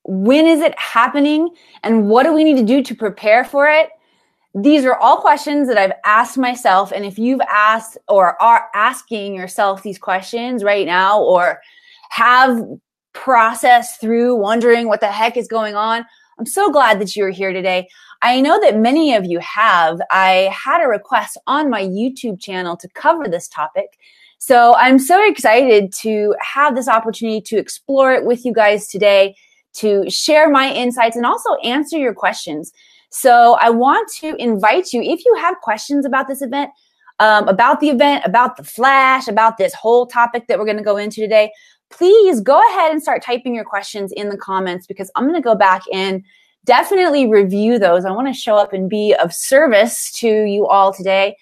When is it happening? And what do we need to do to prepare for it? These are all questions that I've asked myself. And if you've asked or are asking yourself these questions right now, or have processed through wondering what the heck is going on, I'm so glad that you're here today. I know that many of you have. I had a request on my YouTube channel to cover this topic. So I'm so excited to have this opportunity to explore it with you guys today, to share my insights and also answer your questions. So I want to invite you, if you have questions about this event, about the flash, about this whole topic that we're going to go into today, please go ahead and start typing your questions in the comments, because I'm going to go back and definitely review those. I want to show up and be of service to you all today.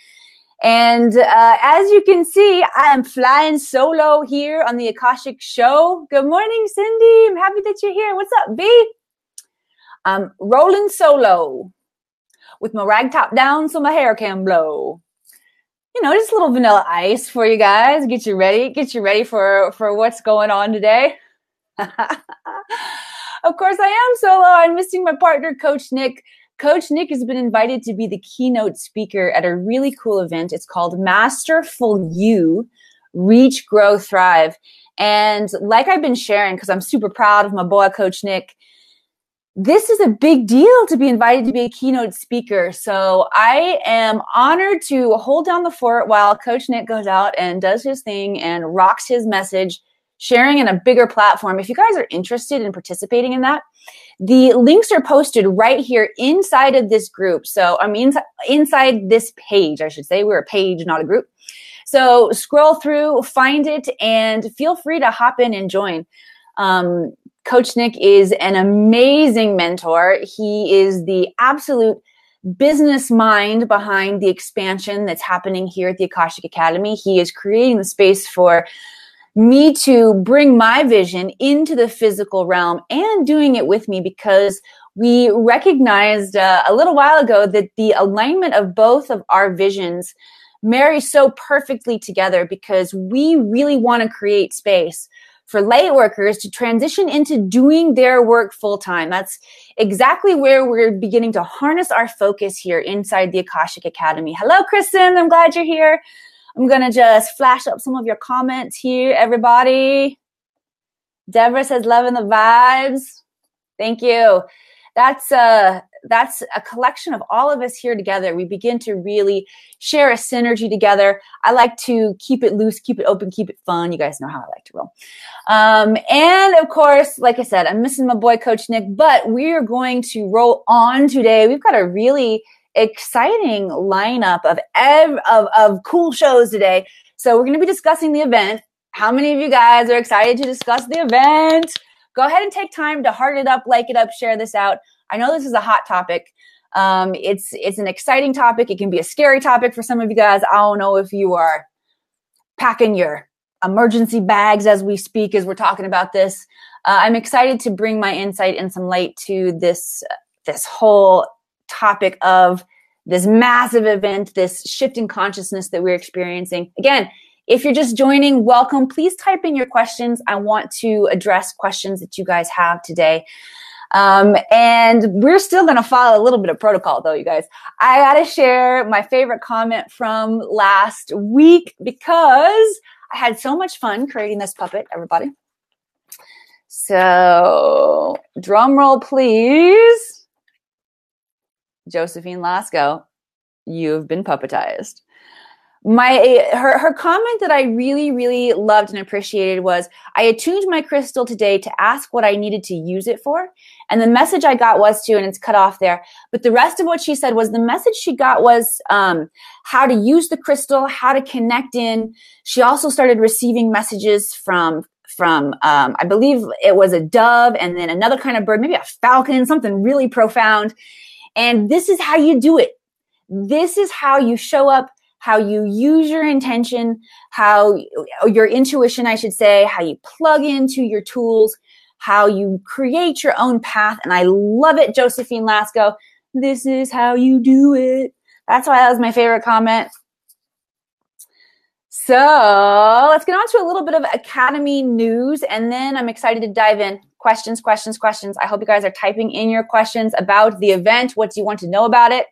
And as you can see, I am flying solo here on the Akashic Show. Good morning, Cindy. I'm happy that you're here. What's up, B? I'm rolling solo with my rag top down so my hair can blow. You know, just a little vanilla ice for you guys. Get you ready for what's going on today. Of course, I am solo. I'm missing my partner, Coach Nick. Coach Nick has been invited to be the keynote speaker at a really cool event. It's called Masterful You, Reach, Grow, Thrive. And like I've been sharing, because I'm super proud of my boy, Coach Nick, this is a big deal to be invited to be a keynote speaker. So I am honored to hold down the fort while Coach Nick goes out and does his thing and rocks his message, sharing in a bigger platform. If you guys are interested in participating in that, the links are posted right here inside of this group. So I mean, inside this page, I should say. We're a page, not a group. So scroll through, find it, and feel free to hop in and join. Coach Nick is an amazing mentor. He is the absolute business mind behind the expansion that's happening here at the Akashic Academy. He is creating the space for me to bring my vision into the physical realm, and doing it with me, because we recognized a little while ago that the alignment of both of our visions marry so perfectly together, because we really want to create space for light workers to transition into doing their work full time. That's exactly where we're beginning to harness our focus here inside the Akashic Academy. Hello, Kristen. I'm glad you're here. I'm going to just flash up some of your comments here, everybody. Deborah says, loving the vibes. Thank you. That's a collection of all of us here together. We begin to really share a synergy together. I like to keep it loose, keep it open, keep it fun. You guys know how I like to roll. And of course, like I said, I'm missing my boy, Coach Nick, but we are going to roll on today. We've got a really exciting lineup of cool shows today. So we're going to be discussing the event. How many of you guys are excited to discuss the event? Go ahead and take time to heart it up, like it up, share this out. I know this is a hot topic. It's an exciting topic. It can be a scary topic for some of you guys. I don't know if you are packing your emergency bags as we speak, as we're talking about this. I'm excited to bring my insight and some light to this whole topic of this massive event, this shift in consciousness that we're experiencing. Again, if you're just joining, welcome. Please type in your questions. I want to address questions that you guys have today. And we're still going to follow a little bit of protocol though, you guys. I got to share my favorite comment from last week, because I had so much fun creating this puppet, everybody. So drum roll, please. Josephine Lasco, you've been puppetized. Her comment that I really, really loved and appreciated was, I attuned my crystal today to ask what I needed to use it for. And the message I got was and it's cut off there, but the rest of what she said was the message she got was how to use the crystal, how to connect in. She also started receiving messages from I believe it was a dove, and then another kind of bird, maybe a falcon, something really profound. And this is how you do it. This is how you show up, how you use your intention, how your intuition, I should say, how you plug into your tools, how you create your own path. And I love it, Josephine Lasco. This is how you do it. That's why that was my favorite comment. So let's get on to a little bit of Academy news, and then I'm excited to dive in. questions. I hope you guys are typing in your questions about the event. What do you want to know about it?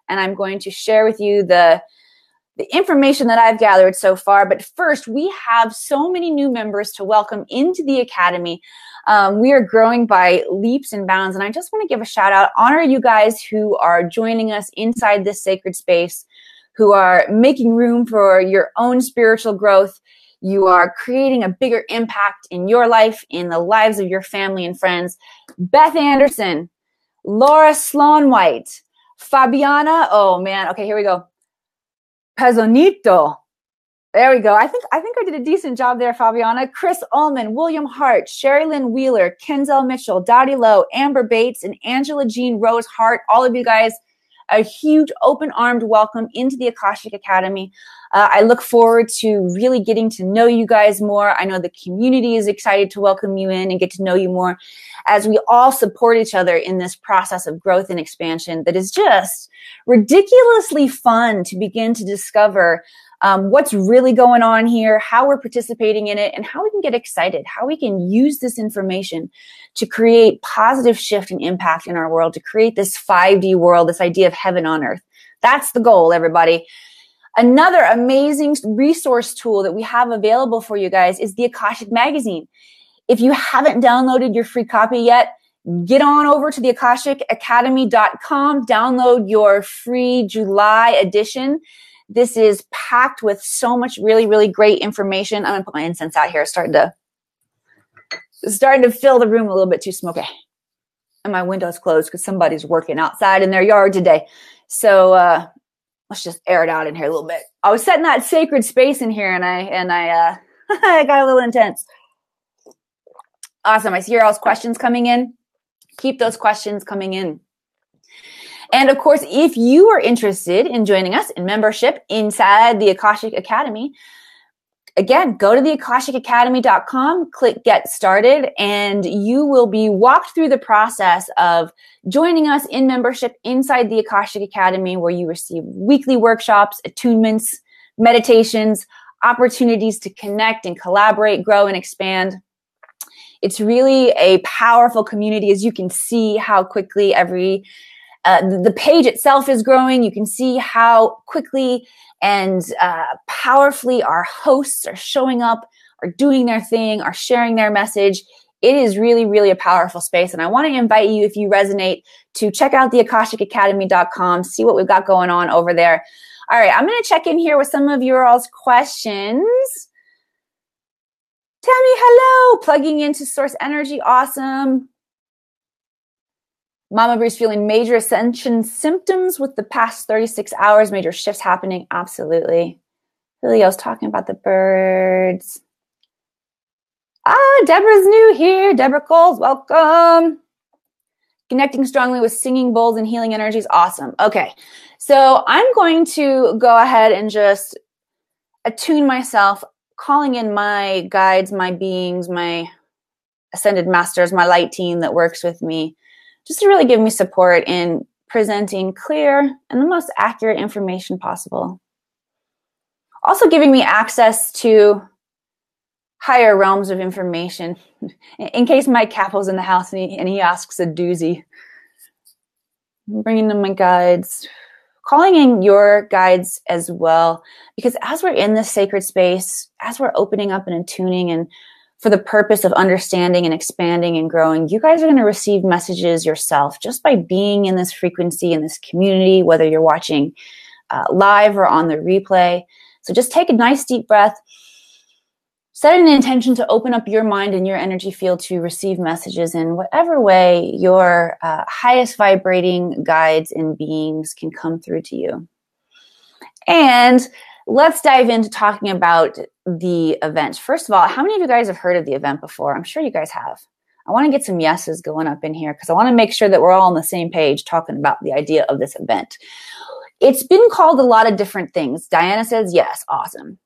And I'm going to share with you the information that I've gathered so far. But first, we have so many new members to welcome into the Academy. We are growing by leaps and bounds. And I just want to give a shout out, honor you guys who are joining us inside this sacred space, who are making room for your own spiritual growth. You are creating a bigger impact in your life, in the lives of your family and friends. Beth Anderson, Laura Sloan White, Fabiana. Oh man. Okay, here we go. Pezonito. There we go. I think I did a decent job there, Fabiana. Chris Ullman, William Hart, Sherry Lynn Wheeler, Kenzel Mitchell, Dottie Lowe, Amber Bates, and Angela Jean Rose Hart. All of you guys, a huge open-armed welcome into the Akashic Academy. I look forward to really getting to know you guys more. I know the community is excited to welcome you in and get to know you more as we all support each other in this process of growth and expansion that is just ridiculously fun to begin to discover what's really going on here, how we're participating in it, and how we can get excited, how we can use this information to create positive shift and impact in our world, to create this 5D world, this idea of heaven on earth. That's the goal, everybody. Another amazing resource tool that we have available for you guys is the Akashic Magazine. If you haven't downloaded your free copy yet, get on over to the AkashicAcademy.com, download your free July edition. This is packed with so much really, really great information. I'm going to put my incense out here. It's starting to fill the room a little bit too smoky. And my window's closed because somebody's working outside in their yard today. So let's just air it out in here a little bit. I was setting that sacred space in here and I I got a little intense. Awesome. I see your all's questions coming in. Keep those questions coming in. And of course, if you are interested in joining us in membership inside the Akashic Academy, again, go to the AkashicAcademy.com, click Get Started, and you will be walked through the process of joining us in membership inside the Akashic Academy, where you receive weekly workshops, attunements, meditations, opportunities to connect and collaborate, grow, and expand. It's really a powerful community, as you can see how quickly the page itself is growing. You can see how quickly and powerfully our hosts are showing up, are doing their thing, are sharing their message. It is really, really a powerful space. And I want to invite you, if you resonate, to check out the AkashicAcademy.com, see what we've got going on over there. All right, I'm going to check in here with some of your all's questions. Tammy, hello. Plugging into source energy. Awesome. Mama Bree's feeling major ascension symptoms with the past 36 hours, major shifts happening. Absolutely. Julio's talking about the birds. Deborah's new here. Deborah Coles, welcome. Connecting strongly with singing bowls and healing energies. Awesome. Okay. So I'm going to go ahead and just attune myself, calling in my guides, my beings, my ascended masters, my light team that works with me, just to really give me support in presenting clear and the most accurate information possible. Also giving me access to higher realms of information in case Mike Capo's in the house and he asks a doozy. I'm bringing in my guides, calling in your guides as well, because as we're in this sacred space, as we're opening up and attuning and for the purpose of understanding and expanding and growing, you guys are going to receive messages yourself just by being in this frequency, in this community, whether you're watching live or on the replay. So just take a nice deep breath, set an intention to open up your mind and your energy field to receive messages in whatever way your highest vibrating guides and beings can come through to you. And let's dive into talking about the event. First of all, how many of you guys have heard of the event before? I'm sure you guys have. I want to get some yeses going up in here because I want to make sure that we're all on the same page talking about the idea of this event. It's been called a lot of different things. Diana says yes. Awesome.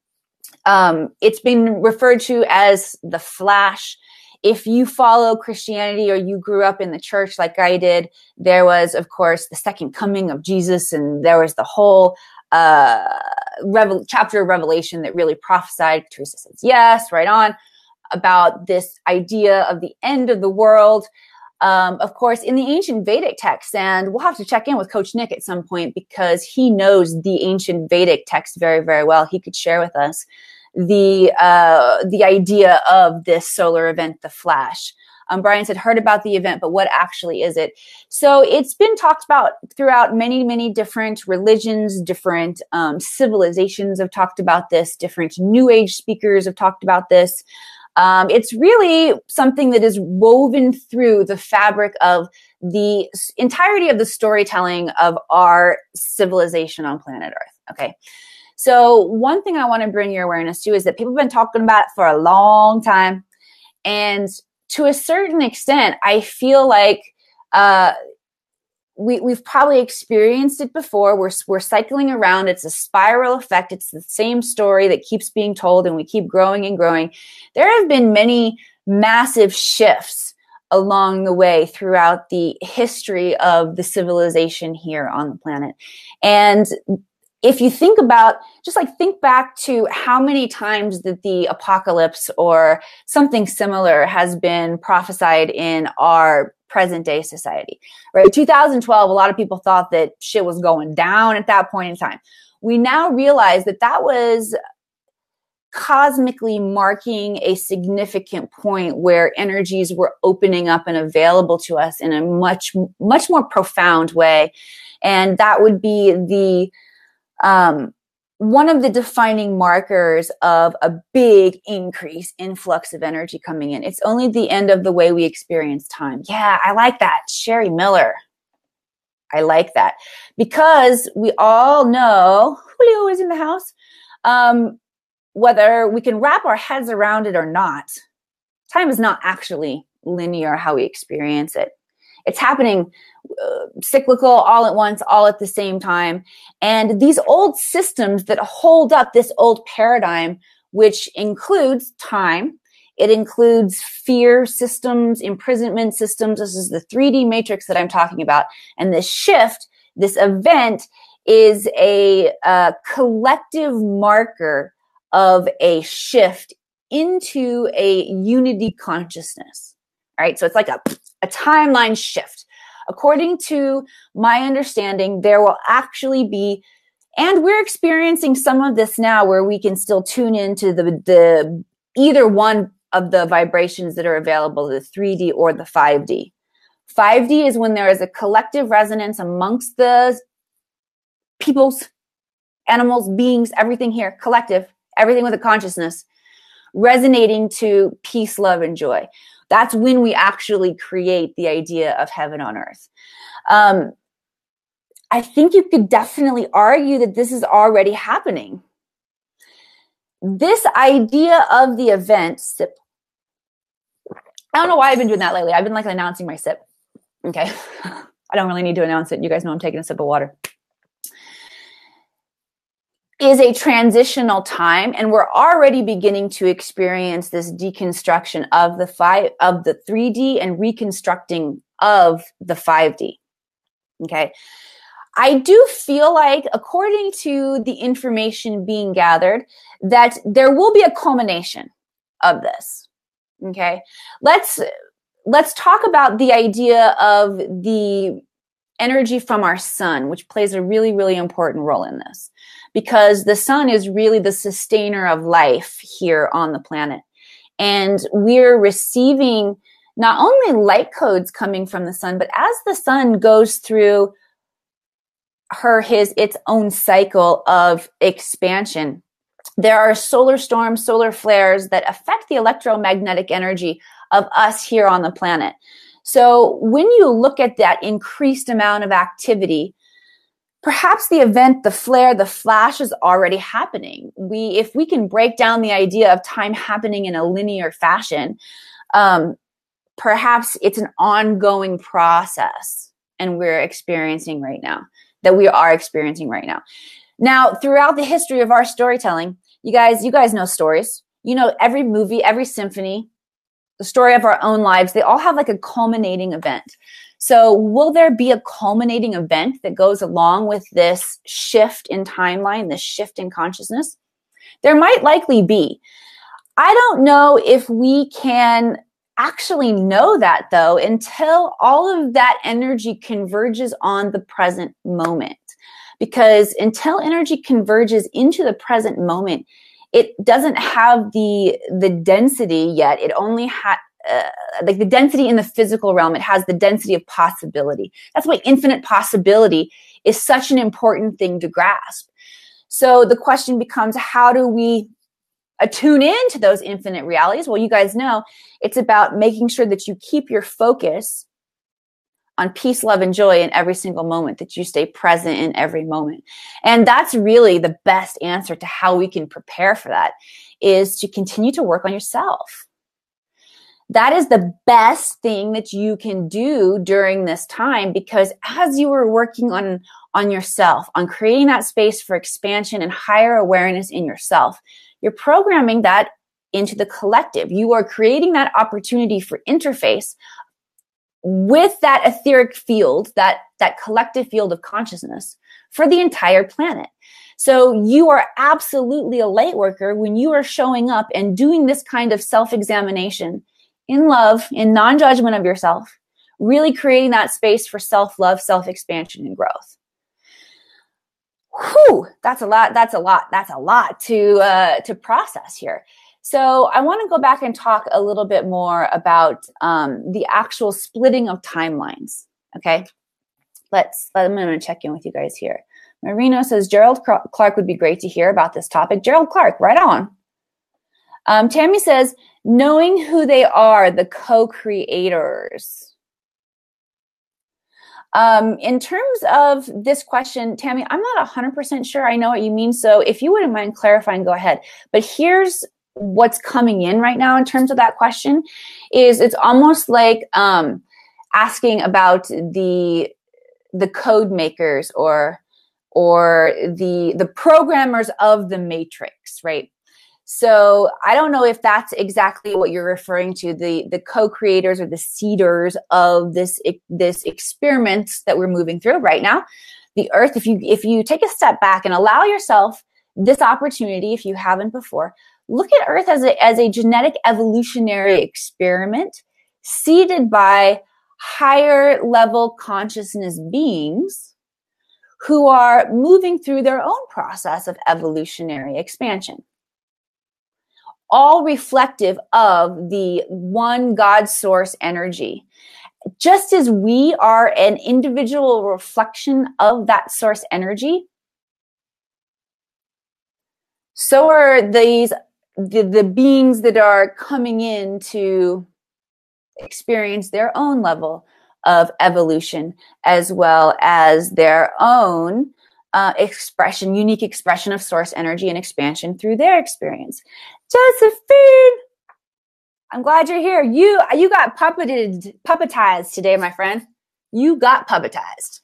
It's been referred to as the Flash. If you follow Christianity or you grew up in the church like I did, there was, of course, the second coming of Jesus, and there was the whole chapter of Revelation that really prophesied. Teresa says yes, right on. about this idea of the end of the world. Of course, in the ancient Vedic texts, and we'll have to check in with Coach Nick at some point because he knows the ancient Vedic text very, very well. He could share with us the idea of this solar event, the flash. Brian said, heard about the event, but what actually is it? So it's been talked about throughout many, many different religions, different civilizations have talked about this, different New Age speakers have talked about this. It's really something that is woven through the fabric of the entirety of the storytelling of our civilization on planet Earth. Okay. So one thing I want to bring your awareness to is that people have been talking about it for a long time. And to a certain extent, I feel like we've probably experienced it before. We're cycling around. It's a spiral effect. It's the same story that keeps being told, and we keep growing and growing. There have been many massive shifts along the way throughout the history of the civilization here on the planet. And if you think about, think back to how many times that the apocalypse or something similar has been prophesied in our present day society, right? 2012, a lot of people thought that shit was going down at that point in time. We now realize that that was cosmically marking a significant point where energies were opening up and available to us in a much, much more profound way. And that would be the one of the defining markers of a big influx of energy coming in. It's only the end of the way we experience time. Yeah, I like that. Sherry Miller. I like that. Because we all know, Julio is in the house, whether we can wrap our heads around it or not, time is not actually linear how we experience it. It's happening cyclical, all at once, all at the same time. And these old systems that hold up this old paradigm, which includes time, it includes fear systems, imprisonment systems. This is the 3D matrix that I'm talking about. And this shift, this event is a collective marker of a shift into a unity consciousness. All right. So it's like a timeline shift. According to my understanding, there will actually be, and we're experiencing some of this now where we can still tune into the either one of the vibrations that are available, the 3D or the 5D. 5D is when there is a collective resonance amongst the peoples, animals, beings, everything here, collective, everything with a consciousness, resonating to peace, love, and joy. That's when we actually create the idea of heaven on earth. I think you could definitely argue that this is already happening. This idea of the event, sip. I don't know why I've been doing that lately. I've been announcing my sip. Okay. I don't really need to announce it. You guys know I'm taking a sip of water. Is a transitional time, and we're already beginning to experience this deconstruction of the 3D and reconstructing of the 5D. Okay. I do feel like, according to the information being gathered, that there will be a culmination of this. Okay. Let's talk about the idea of the energy from our sun, which plays a really, really important role in this. Because the sun is really the sustainer of life here on the planet. And we're receiving not only light codes coming from the sun, but as the sun goes through its own cycle of expansion, there are solar storms, solar flares that affect the electromagnetic energy of us here on the planet. So when you look at that increased amount of activity, perhaps the event, the flare, the flash is already happening. If we can break down the idea of time happening in a linear fashion, perhaps it's an ongoing process and we are experiencing right now. Now, throughout the history of our storytelling, you guys know stories. You know, every movie, every symphony, the story of our own lives, they all have a culminating event. So will there be a culminating event that goes along with this shift in timeline, this shift in consciousness? There might likely be. I don't know if we can actually know that, though, until all of that energy converges on the present moment. Because until energy converges into the present moment, it doesn't have the density yet. It only has like the density in the physical realm. It has the density of possibility. That's why infinite possibility is such an important thing to grasp. So the question becomes, how do we attune into those infinite realities? Well, you guys know it's about making sure that you keep your focus on peace, love, and joy in every single moment, that you stay present in every moment. And that's really the best answer to how we can prepare for that, is to continue to work on yourself. That is the best thing that you can do during this time, because as you are working on yourself, on creating that space for expansion and higher awareness in yourself, you're programming that into the collective. You are creating that opportunity for interface with that etheric field, that collective field of consciousness for the entire planet. So you are absolutely a light worker when you are showing up and doing this kind of self-examination in love, in non-judgment of yourself, really creating that space for self-love, self-expansion, and growth. Whew, that's a lot to process here. So I want to go back and talk a little bit more about the actual splitting of timelines. Okay, I'm going to check in with you guys here. Marino says Gerald Clark would be great to hear about this topic. Gerald Clark, right on. Tammy says knowing who they are, the co-creators. In terms of this question, Tammy, I'm not 100% sure I know what you mean. So if you wouldn't mind clarifying, go ahead. But here's what's coming in right now in terms of that question is it's almost like asking about the code makers or the programmers of the matrix, right? So I don't know if that's exactly what you're referring to, the co-creators or the seeders of this experiment that we're moving through right now. The earth, if you take a step back and allow yourself this opportunity, if you haven't before, look at Earth as a genetic evolutionary experiment seeded by higher level consciousness beings who are moving through their own process of evolutionary expansion, all reflective of the one God source energy. Just as we are an individual reflection of that source energy, so are the beings that are coming in to experience their own level of evolution, as well as their own unique expression of source energy and expansion through their experience. Josephine, I'm glad you're here. You got puppetized today, my friend. You got puppetized.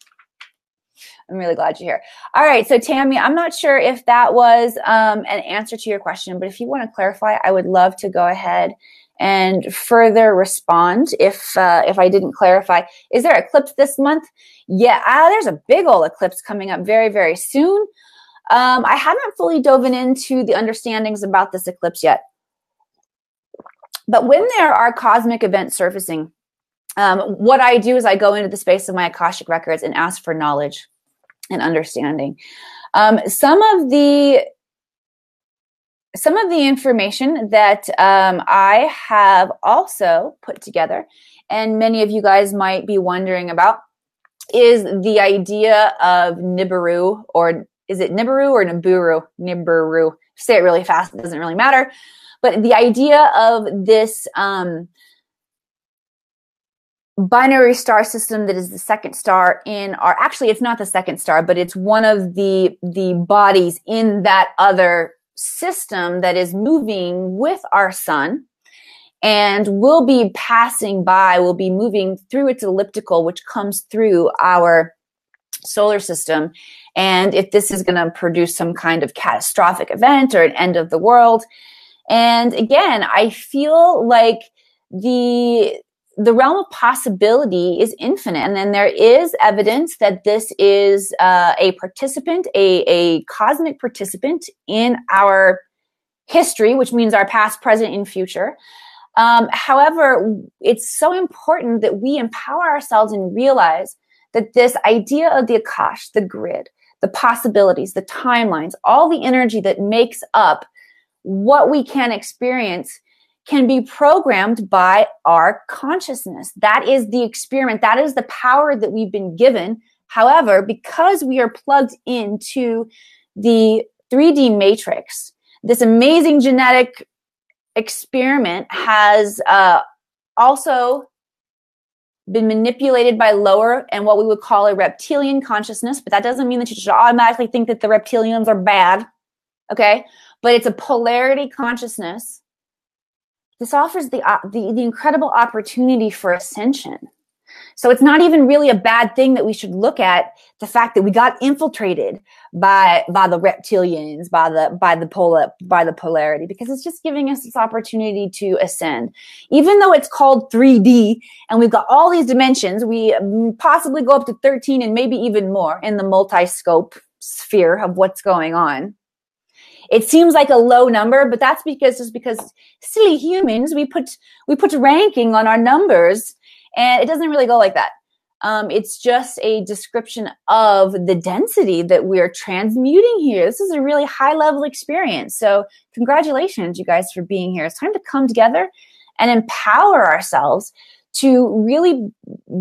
I'm really glad you're here. All right, so Tammy, I'm not sure if that was an answer to your question, but if you want to clarify, I would love to go ahead and further respond if I didn't clarify. Is there eclipse this month? Yeah, there's a big old eclipse coming up very, very soon. I haven't fully dove into the understandings about this eclipse yet. But when there are cosmic events surfacing, what I do is I go into the space of my Akashic Records and ask for knowledge and understanding. Some of the information that I have also put together, and many of you guys might be wondering about, is the idea of Nibiru, or is it Nibiru or Nibiru? Nibiru. Say it really fast, it doesn't really matter. But the idea of this binary star system that is the second star in our, actually it's not the second star, but it's one of the bodies in that other system that is moving with our sun and will be passing by, will be moving through its elliptical, which comes through our solar system. And if this is going to produce some kind of catastrophic event or an end of the world. And again, I feel like the realm of possibility is infinite. And then there is evidence that this is a participant, a cosmic participant in our history, which means our past, present, and future. However, it's so important that we empower ourselves and realize that this idea of the Akash, the grid, the possibilities, the timelines, all the energy that makes up what we can experience can be programmed by our consciousness. That is the experiment. That is the power that we've been given. However, because we are plugged into the 3D matrix, this amazing genetic experiment has also been manipulated by lower and what we would call a reptilian consciousness, but that doesn't mean that you should automatically think that the reptilians are bad, okay? But it's a polarity consciousness. This offers the incredible opportunity for ascension. So it's not even really a bad thing that we should look at the fact that we got infiltrated by the reptilians, by the polarity, because it's just giving us this opportunity to ascend. Even though it's called 3D and we've got all these dimensions, we possibly go up to 13 and maybe even more in the multi-scope sphere of what's going on. It seems like a low number, but that's because silly humans, we put ranking on our numbers. And it doesn't really go like that. It's just a description of the density that we're transmuting here. This is a really high level experience. So congratulations, you guys, for being here. It's time to come together and empower ourselves to really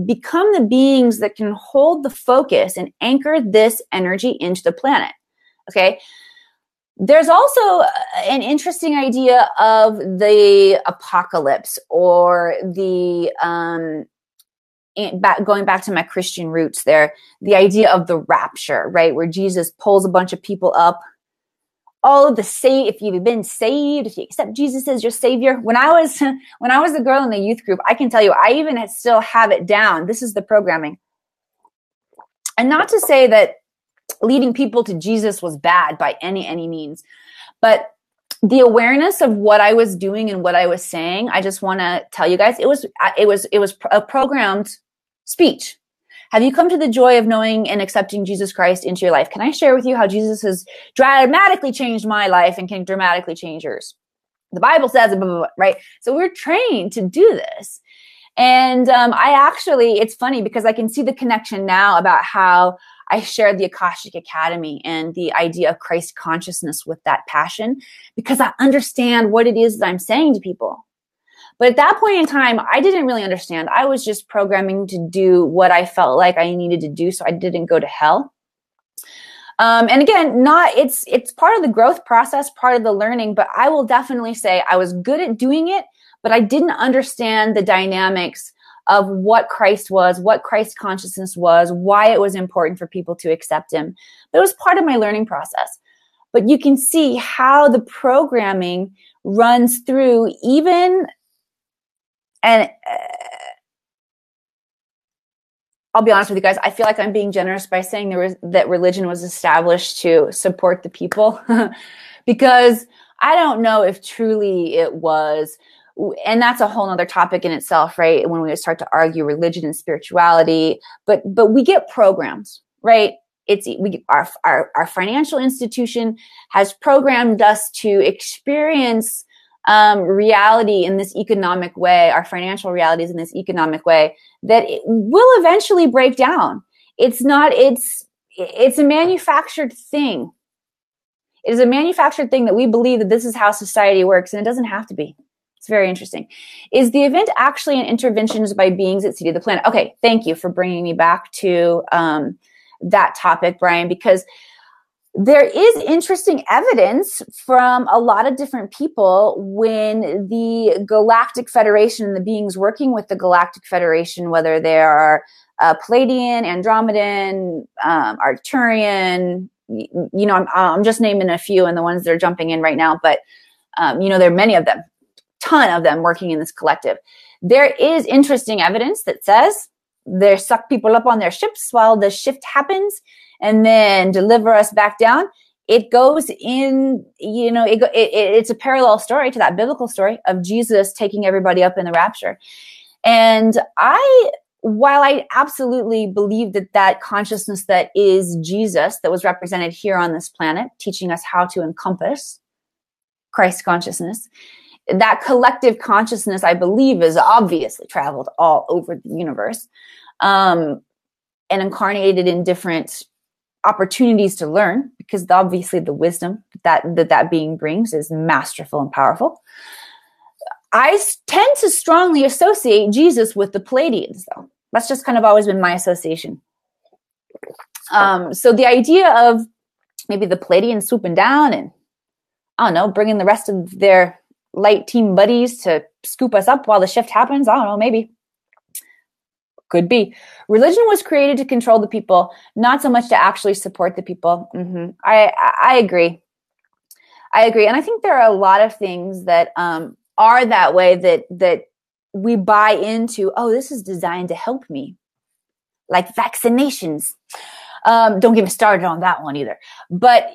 become the beings that can hold the focus and anchor this energy into the planet. Okay. There's also an interesting idea of the apocalypse, or the, going back to my Christian roots there, the idea of the rapture, right? Where Jesus pulls a bunch of people up. All of the if you've been saved, if you accept Jesus as your savior. When I was a girl in the youth group, I can tell you, I even still have it down. This is the programming. And not to say that leading people to Jesus was bad by any means, but the awareness of what I was doing and what I was saying, I just want to tell you guys, it was a programmed speech. Have you come to the joy of knowing and accepting Jesus Christ into your life? Can I share with you how Jesus has dramatically changed my life and can dramatically change yours? The Bible says, blah, blah, blah, right? So we're trained to do this. And it's funny because I can see the connection now about how I shared the Akashic Academy and the idea of Christ consciousness with that passion, because I understand what it is that I'm saying to people. But at that point in time, I didn't really understand. I was just programming to do what I felt like I needed to do so I didn't go to hell. And again, it's part of the growth process, part of the learning, but I will definitely say I was good at doing it, but I didn't understand the dynamics of what Christ was, what Christ consciousness was, why it was important for people to accept him. But it was part of my learning process. But you can see how the programming runs through even, and I'll be honest with you guys, I feel like I'm being generous by saying that religion was established to support the people because I don't know if truly it was. And that's a whole nother topic in itself, right? When we start to argue religion and spirituality, but we get programs, right? Our financial institution has programmed us to experience reality in this economic way, our financial realities in this economic way, that it will eventually break down. It's a manufactured thing. It is a manufactured thing that we believe that this is how society works, and it doesn't have to be. It's very interesting. Is the event actually an intervention by beings that seeded the planet? Okay, thank you for bringing me back to that topic, Brian, because there is interesting evidence from a lot of different people when the Galactic Federation and the beings working with the Galactic Federation, whether they are Palladian, Andromedan, Arcturian, I'm just naming a few and the ones that are jumping in right now, but there are many of them. Ton of them working in this collective. There is interesting evidence that says they suck people up on their ships while the shift happens and then deliver us back down. It goes in, it's a parallel story to that biblical story of Jesus taking everybody up in the rapture. And while I absolutely believe that consciousness that is Jesus, that was represented here on this planet, teaching us how to encompass, Christ consciousness. That collective consciousness, I believe, is obviously traveled all over the universe, and incarnated in different opportunities to learn, because obviously the wisdom that being brings is masterful and powerful. I tend to strongly associate Jesus with the Pleiadians, though. That's just kind of always been my association. So the idea of maybe the Pleiadians swooping down and, I don't know, bringing the rest of their light team buddies to scoop us up while the shift happens, I don't know, maybe. Could be. Religion was created to control the people, not so much to actually support the people. I agree. I agree. And I think there are a lot of things that are that way that we buy into, oh, this is designed to help me. Like vaccinations. Don't get me started on that one either. But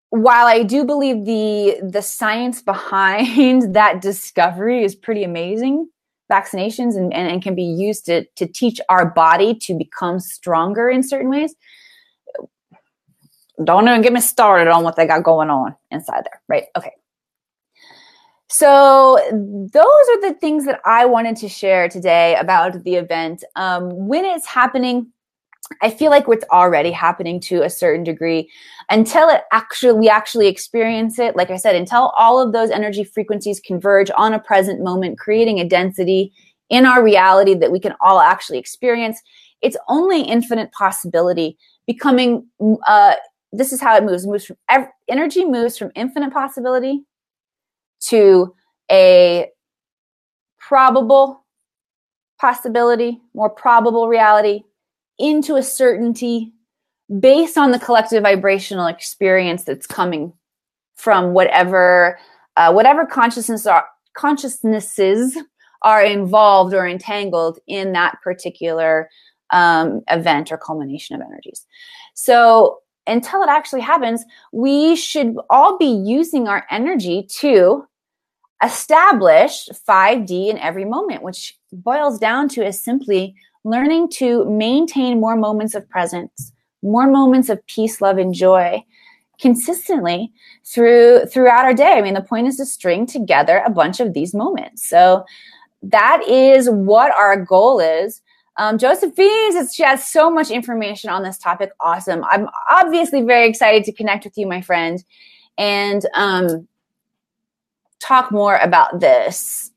while I do believe the science behind that discovery is pretty amazing, vaccinations and can be used to teach our body to become stronger in certain ways. Don't even get me started on what they got going on inside there, right? Okay. So those are the things that I wanted to share today about the event. When it's happening, I feel like it's already happening to a certain degree until we actually experience it. Like I said, until all of those energy frequencies converge on a present moment, creating a density in our reality that we can all actually experience. It's only infinite possibility becoming, this is how it moves. Energy moves from infinite possibility to a probable possibility, more probable reality, into a certainty based on the collective vibrational experience that's coming from whatever consciousnesses are involved or entangled in that particular event or culmination of energies. So until it actually happens, we should all be using our energy to establish 5D in every moment, which boils down to is simply learning to maintain more moments of presence, more moments of peace, love, and joy consistently throughout our day. I mean, the point is to string together a bunch of these moments. So that is what our goal is. Josephine says she has so much information on this topic. Awesome. I'm obviously very excited to connect with you, my friend, and talk more about this.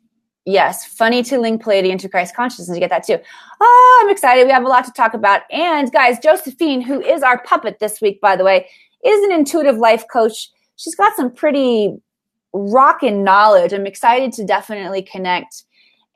Yes, funny to link Pleiadian to Christ consciousness. You get that too. Oh, I'm excited. We have a lot to talk about. And guys, Josephine, who is our puppet this week, by the way, is an intuitive life coach. She's got some pretty rockin' knowledge. I'm excited to definitely connect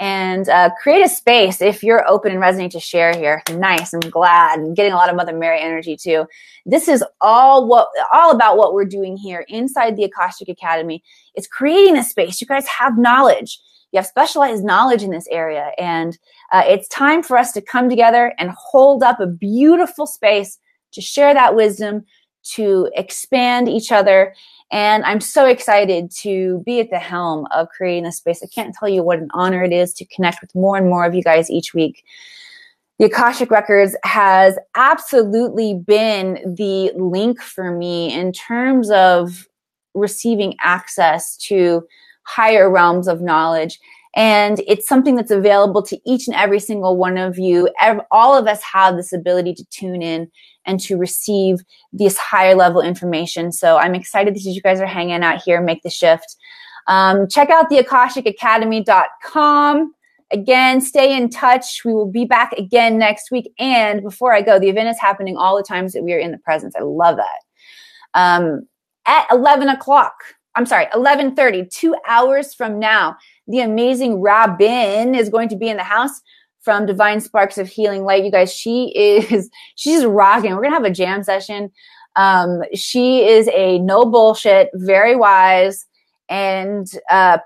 and create a space if you're open and resonating to share here. Nice. I'm glad. I'm getting a lot of Mother Mary energy too. This is all about what we're doing here inside the Akashic Academy. It's creating a space. You guys have knowledge. You have specialized knowledge in this area, and it's time for us to come together and hold up a beautiful space to share that wisdom, to expand each other. And I'm so excited to be at the helm of creating this space. I can't tell you what an honor it is to connect with more and more of you guys each week. The Akashic Records has absolutely been the link for me in terms of receiving access to higher realms of knowledge. And it's something that's available to each and every single one of you. All of us have this ability to tune in and to receive this higher level information. So I'm excited that you guys are hanging out here, make the shift. Check out the AkashicAcademy.com. Again, stay in touch. We will be back again next week. And before I go, the event is happening all the times that we are in the presence. I love that. At 11:30, 2 hours from now, the amazing Robin is going to be in the house from Divine Sparks of Healing Light. You guys, she's rocking. We're going to have a jam session. She is a no bullshit, very wise, and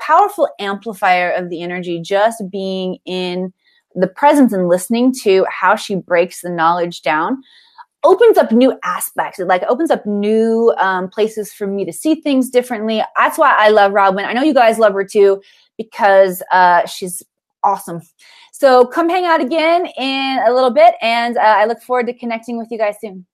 powerful amplifier of the energy, just being in the presence and listening to how she breaks the knowledge down. Opens up new aspects. It opens up new places for me to see things differently. That's why I love Robin. I know you guys love her too, because she's awesome. So come hang out again in a little bit, and I look forward to connecting with you guys soon.